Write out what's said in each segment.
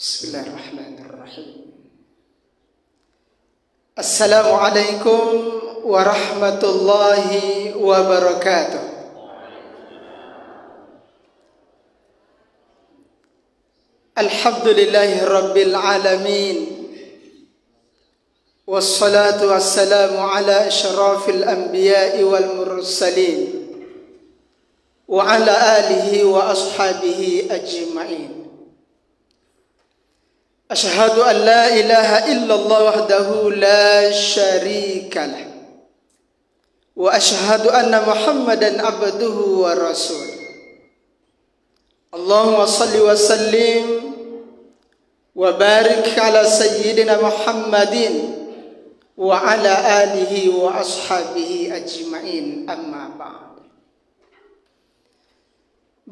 Bismillahirrahmanirrahim. Assalamualaikum warahmatullahi wabarakatuh. Alhamdulillahi rabbil alamin. Wassalatu wassalamu ala asyrafil anbiya'i wal mursalin wa ala alihi wa ashabihi ajma'in. Asyhadu an la ilaha illallah wahdahu la syarika lah wa asyhadu anna Muhammadan abduhu wa rasuluh. Allahumma salli wa sallim wa barik ala sayyidina Muhammadin wa ala alihi wa ashabihi ajma'in, amma ba'd.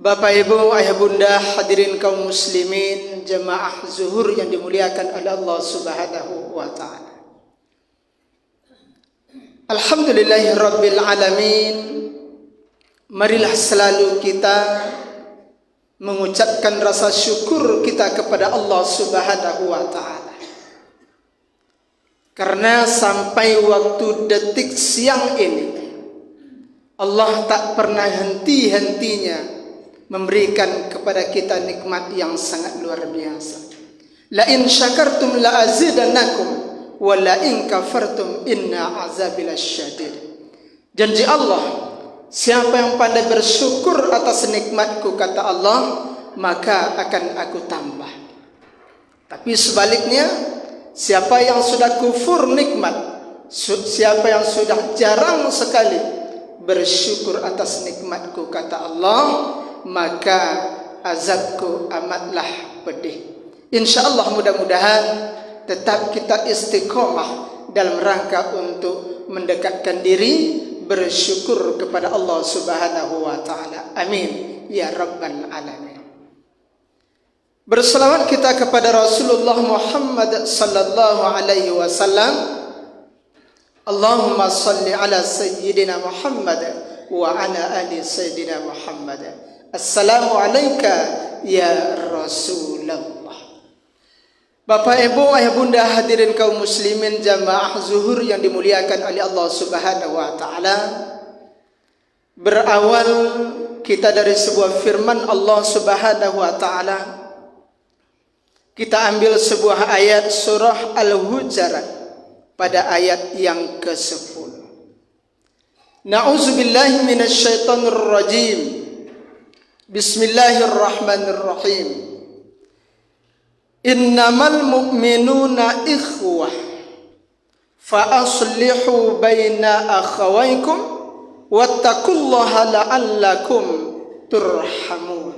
Bapak Ibu, ayah bunda, hadirin kaum muslimin, jemaah zuhur yang dimuliakan oleh Allah Subhanahu wa taala. Alhamdulillahirabbil alamin. Marilah selalu kita mengucapkan rasa syukur kita kepada Allah Subhanahu wa taala. Karena sampai waktu detik siang ini Allah tak pernah henti-hentinya memberikan kepada kita nikmat yang sangat luar biasa. La in syakartum la azidannakum wa la in kafartum inna azabi lasyadid. Janji Allah, siapa yang pandai bersyukur atas nikmatku, kata Allah, maka akan aku tambah. Tapi sebaliknya, siapa yang sudah kufur nikmat, siapa yang sudah jarang sekali bersyukur atas nikmatku, kata Allah, maka azabku amatlah pedih. InsyaAllah mudah-mudahan tetap kita istiqomah dalam rangka untuk mendekatkan diri bersyukur kepada Allah Subhanahu wa taala. Amin ya rabbal alamin. Berselawat kita kepada Rasulullah Muhammad sallallahu alaihi wasallam. Allahumma salli ala sayyidina Muhammad wa ala ali sayyidina Muhammad. Assalamu alayka ya Rasulullah. Bapak Ibu, ayah bunda, hadirin kaum muslimin, jamaah zuhur yang dimuliakan oleh Allah Subhanahu wa taala. Berawal kita dari sebuah firman Allah Subhanahu wa taala. Kita ambil sebuah ayat surah Al-Hujurat pada ayat yang ke-10. Na'udzubillahi minasyaitonir rajim. Bismillahirrahmanirrahim. Innamal mu'minuna ikhwah fa aslihu baina akhawaykum wattaqullaha la'allakum turhamun.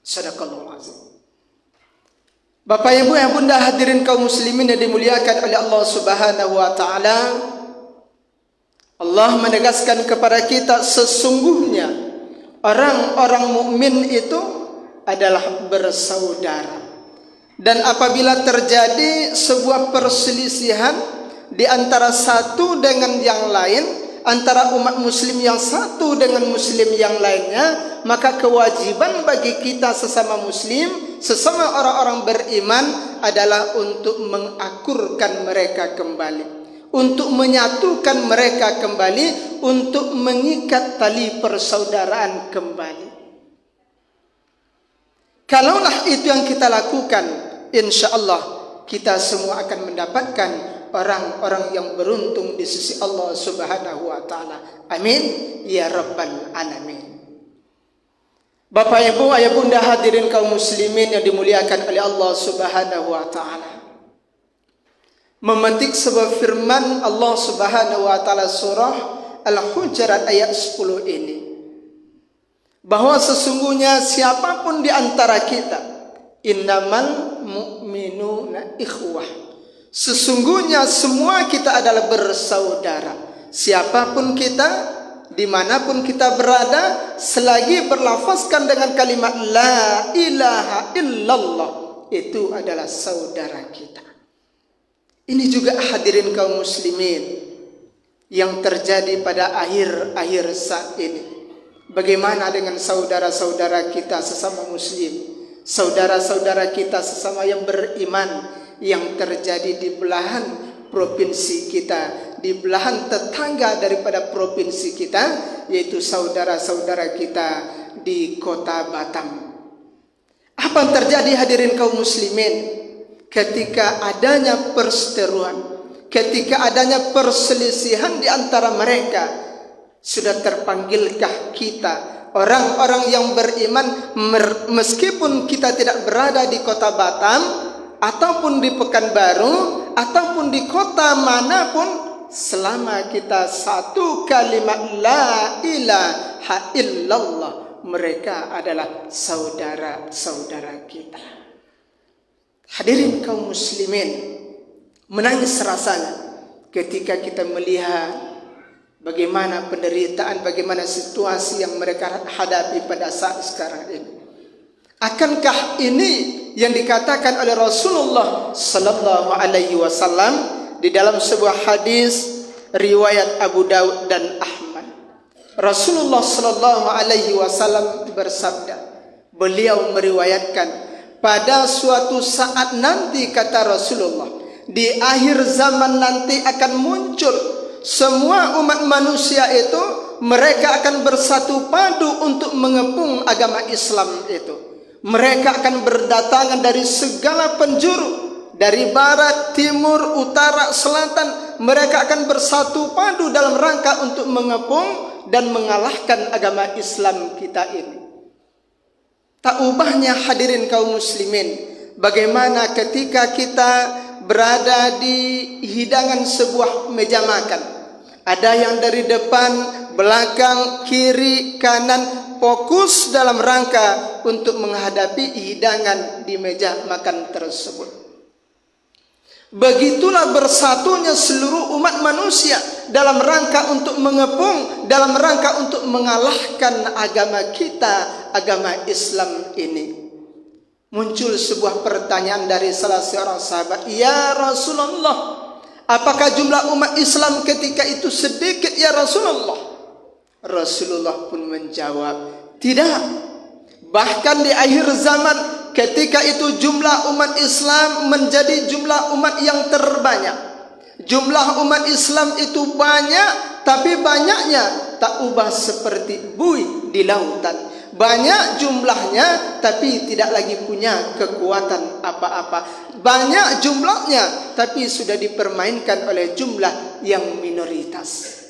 Sadaqallahu azim. Bapak Ibu yang bunda, hadirin kaum muslimin yang dimuliakan oleh Allah Subhanahu wa taala, Allah menegaskan kepada kita sesungguhnya orang-orang mukmin itu adalah bersaudara. Dan apabila terjadi sebuah perselisihan di antara satu dengan yang lain, antara umat muslim yang satu dengan muslim yang lainnya, maka kewajiban bagi kita sesama muslim, sesama orang-orang beriman adalah untuk mengakurkan mereka kembali, untuk menyatukan mereka kembali, untuk mengikat tali persaudaraan kembali. Kalaulah itu yang kita lakukan, insyaallah kita semua akan mendapatkan orang-orang yang beruntung di sisi Allah Subhanahu wa taala. Amin ya rabbal alamin. Bapak Ibu, ayah bunda, hadirin kaum muslimin yang dimuliakan oleh Allah Subhanahu wa taala. Memetik sebuah firman Allah Subhanahu wa taala surah Al-Hujurat ayat 10 ini, bahwa sesungguhnya siapapun di antara kita, innamal mu'minuna ikhwah, sesungguhnya semua kita adalah bersaudara. Siapapun kita, dimanapun kita berada, selagi berlafazkan dengan kalimat la ilaha illallah, itu adalah saudara kita. Ini juga hadirin kaum muslimin yang terjadi pada akhir-akhir saat ini. Bagaimana dengan saudara-saudara kita sesama muslim? saudara-saudara kita sesama yang beriman yang terjadi di belahan provinsi kita, di belahan tetangga daripada provinsi kita, yaitu saudara-saudara kita di kota Batam. Apa yang terjadi hadirin kaum muslimin? Ketika adanya perseteruan, ketika adanya perselisihan di antara mereka, sudah terpanggilkah kita orang-orang yang beriman, meskipun kita tidak berada di kota Batam ataupun di Pekanbaru ataupun di kota manapun, selama kita satu kalimat la ilaha illallah, mereka adalah saudara-saudara kita. Hadirin kaum muslimin, menangis rasanya ketika kita melihat bagaimana penderitaan, bagaimana situasi yang mereka hadapi pada saat sekarang ini. Akankah ini yang dikatakan oleh Rasulullah sallallahu alaihi wasallam di dalam sebuah hadis riwayat Abu Daud dan Ahmad? Rasulullah sallallahu alaihi wasallam bersabda, beliau meriwayatkan, pada suatu saat nanti, kata Rasulullah, di akhir zaman nanti akan muncul semua umat manusia itu, mereka akan bersatu padu untuk mengepung agama Islam itu. Mereka akan berdatangan dari segala penjuru, dari barat, timur, utara, selatan. Mereka akan bersatu padu dalam rangka untuk mengepung dan mengalahkan agama Islam kita ini. Tak ubahnya hadirin kaum muslimin, bagaimana ketika kita berada di hidangan sebuah meja makan. Ada yang dari depan, belakang, kiri, kanan, fokus dalam rangka untuk menghadapi hidangan di meja makan tersebut. Begitulah bersatunya seluruh umat manusia dalam rangka untuk mengepung, dalam rangka untuk mengalahkan agama kita, agama Islam ini. Muncul sebuah pertanyaan dari salah seorang sahabat, "Ya Rasulullah, apakah jumlah umat Islam ketika itu sedikit ya Rasulullah?" Rasulullah pun menjawab, "Tidak. Bahkan di akhir zaman, ketika itu jumlah umat Islam menjadi jumlah umat yang terbanyak. Jumlah umat Islam itu banyak, tapi banyaknya tak ubah seperti buih di lautan. Banyak jumlahnya, tapi tidak lagi punya kekuatan apa-apa. Banyak jumlahnya, tapi sudah dipermainkan oleh jumlah yang minoritas."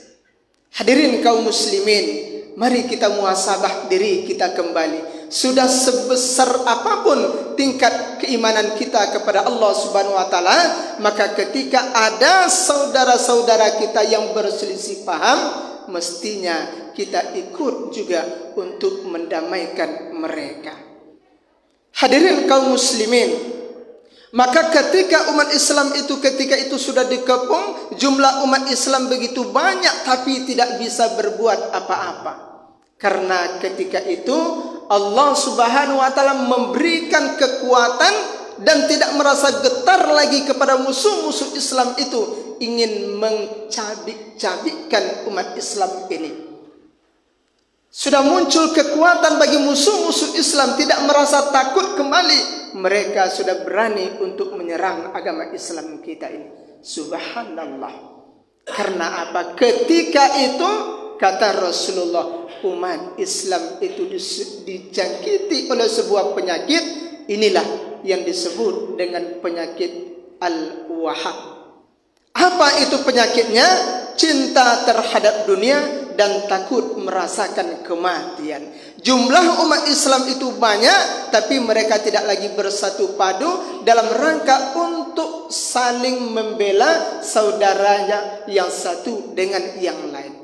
Hadirin kaum muslimin, mari kita muhasabah diri kita kembali. Sudah sebesar apapun tingkat keimanan kita kepada Allah Subhanahu wa taala, maka ketika ada saudara-saudara kita yang berselisih paham, mestinya kita ikut juga untuk mendamaikan mereka. Hadirin kaum muslimin, maka ketika umat Islam itu ketika itu sudah dikepung, jumlah umat Islam begitu banyak tapi tidak bisa berbuat apa-apa. Karena ketika itu Allah Subhanahu wa taala memberikan kekuatan dan tidak merasa getar lagi kepada musuh-musuh Islam itu ingin mencabik-cabikkan umat Islam ini. Sudah muncul kekuatan bagi musuh-musuh Islam tidak merasa takut kembali. Mereka sudah berani untuk menyerang agama Islam kita ini. Subhanallah. Karena apa? Ketika itu kata Rasulullah, umat Islam itu dijangkiti oleh sebuah penyakit. Inilah yang disebut dengan penyakit al-wahab. Apa itu penyakitnya? Cinta terhadap dunia dan takut merasakan kematian. Jumlah umat Islam itu banyak, tapi mereka tidak lagi bersatu padu dalam rangka untuk saling membela saudaranya yang satu dengan yang lain.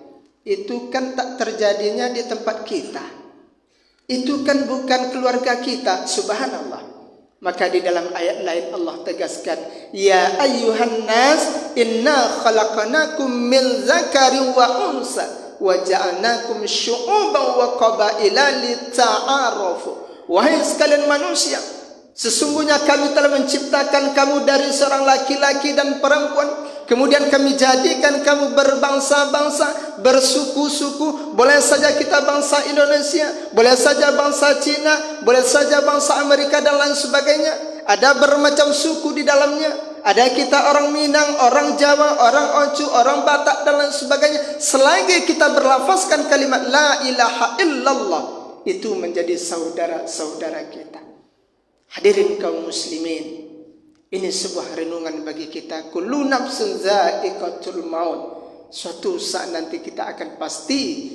Itu kan tak terjadinya di tempat kita. Itu kan bukan keluarga kita, subhanallah. Maka di dalam ayat lain Allah tegaskan, "Ya ayyuhan nas, inna khalaqnakum min zakarin wa unsa wa ja'alnakum syu'uban wa qabaila lita'arafu." Wahai sekalian manusia, sesungguhnya kami telah menciptakan kamu dari seorang laki-laki dan perempuan. Kemudian kami jadikan kamu berbangsa-bangsa, bersuku-suku. Boleh saja kita bangsa Indonesia, boleh saja bangsa Cina, boleh saja bangsa Amerika dan lain sebagainya. Ada bermacam suku di dalamnya. Ada kita orang Minang, orang Jawa, orang Ocu, orang Batak dan lain sebagainya. Selagi kita berlafazkan kalimat La ilaha illallah, itu menjadi saudara-saudara kita. Hadirin kaum muslimin, ini sebuah renungan bagi kita. Kullu nafsin za'iqatul maut. Suatu saat nanti kita akan pasti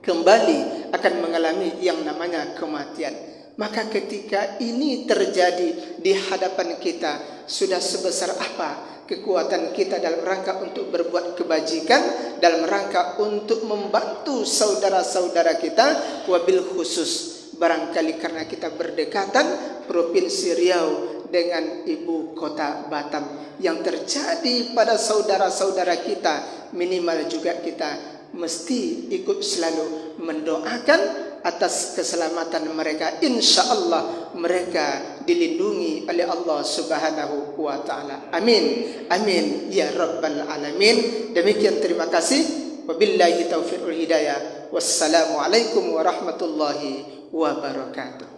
kembali akan mengalami yang namanya kematian. Maka ketika ini terjadi di hadapan kita, sudah sebesar apa kekuatan kita dalam rangka untuk berbuat kebajikan, dalam rangka untuk membantu saudara-saudara kita. Wabil khusus barangkali karena kita berdekatan Provinsi Riau dengan ibu kota Batam, yang terjadi pada saudara-saudara kita, minimal juga kita mesti ikut selalu mendoakan atas keselamatan mereka. Insya Allah mereka dilindungi oleh Allah Subhanahu wa Ta'ala. Amin, amin ya Rabbal Alamin. Demikian, terima kasih. Wabillahi taufiq wal hidayah. Wassalamualaikum warahmatullahi wabarakatuh.